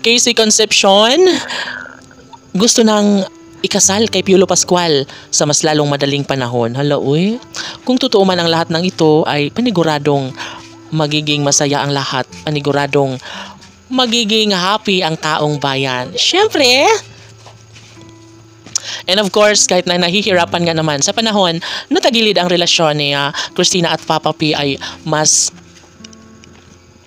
Casey Concepcion gusto nang ikasal kay Piolo Pascual sa mas lalong madaling panahon. Hala, uy. Kung totoo man ang lahat ng ito ay paniguradong magiging masaya ang lahat. Paniguradong magiging happy ang taong bayan. Siyempre. And of course, kahit na nahihirapan nga naman sa panahon na tagilid ang relasyon ni Christina at Papa P ay mas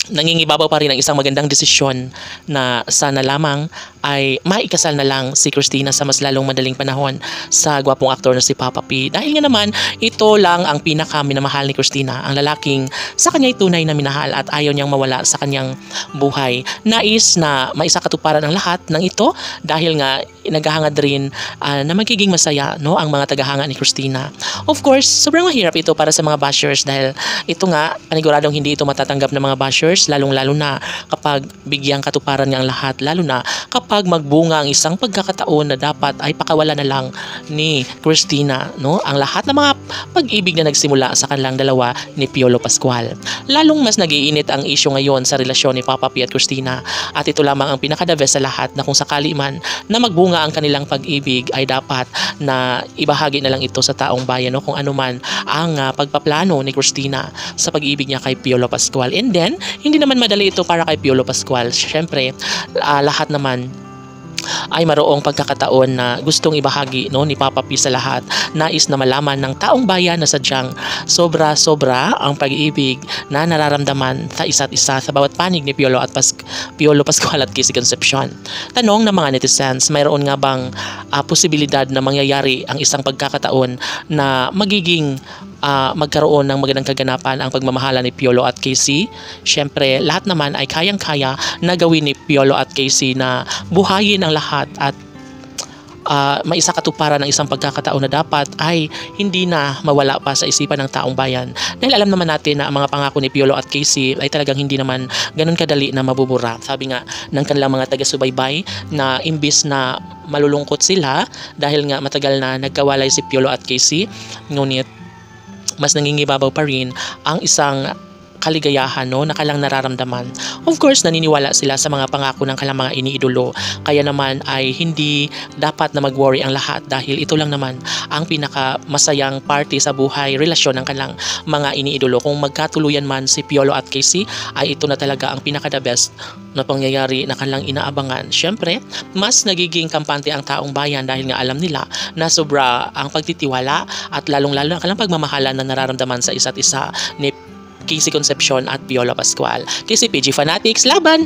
nangingibabaw pa rin ang isang magandang desisyon na sana lamang ay maikasal na lang si Christina sa mas lalong madaling panahon sa gwapong aktor na si Papa P. Dahil nga naman, ito lang ang pinaka-minamahal ni Christina, ang lalaking sa kanya'y tunay na minahal at ayaw niyang mawala sa kanyang buhay. Nais na maisakatuparan ang lahat ng ito dahil nga naghahangad rin na magiging masaya, no, ang mga tagahanga ni Christina. Of course, sobrang mahirap ito para sa mga bashers dahil ito nga, paniguradong hindi ito matatanggap ng mga bashers, lalong-lalo na kapag bigyang katuparan niya ang lahat, lalo na kapag magbunga ang isang pagkakataon na dapat ay pakawala na lang ni Christina, no, ang lahat ng mga pag-ibig na nagsimula sa kanilang dalawa ni Piolo Pascual. Lalong mas nagiinit ang issue ngayon sa relasyon ni Papa P at Christina at ito lamang ang pinaka-the best sa lahat na kung sakali man na magbunga ang kanilang pag-ibig ay dapat na ibahagi na lang ito sa taong bayan, no, kung ano man ang pagpaplano ni Christina sa pag-ibig niya kay Piolo Pascual. And then, hindi naman madali ito para kay Piolo Pascual. Siyempre, lahat naman ay maroong pagkakataon na gustong ibahagi, no, ni Papa P sa lahat. Nais na malaman ng taong bayan na sadyang sobra-sobra ang pag-ibig na nararamdaman sa isa't isa sa bawat panig ni Piolo Pascual at Casey Concepcion. Tanong ng mga netizens, mayroon nga bang posibilidad na mangyayari ang isang pagkakataon na magiging magkaroon ng magandang kaganapan ang pagmamahala ni Piolo at Casey? Siyempre, lahat naman ay kayang-kaya na gawin ni Piolo at Casey na buhayin ang lahat at maisakatuparan ng isang pagkakataon na dapat ay hindi na mawala pa sa isipan ng taong bayan. Dahil alam naman natin na ang mga pangako ni Piolo at Casey ay talagang hindi naman ganun kadali na mabubura. Sabi nga ng kanilang mga taga-subaybay na imbis na malulungkot sila dahil nga matagal na nagkawalay si Piolo at Casey, ngunit mas nangingibabaw pa rin ang isang kaligayahan, no, na kailang nararamdaman. Of course, naniniwala sila sa mga pangako ng kanilang mga iniidolo. Kaya naman ay hindi dapat na mag-worry ang lahat dahil ito lang naman ang pinakamasayang party sa buhay, relasyon ng kanilang mga iniidolo. Kung magkatuluyan man si Piolo at Casey, ay ito na talaga ang pinaka-the best na pangyayari na kanilang inaabangan. Siyempre, mas nagiging kampante ang taong bayan dahil nga alam nila na sobra ang pagtitiwala at lalong-lalo ang kanilang pagmamahalan na nararamdaman sa isa't isa ni Casey Concepcion at Piolo Pascual. KCPG Fanatics, laban!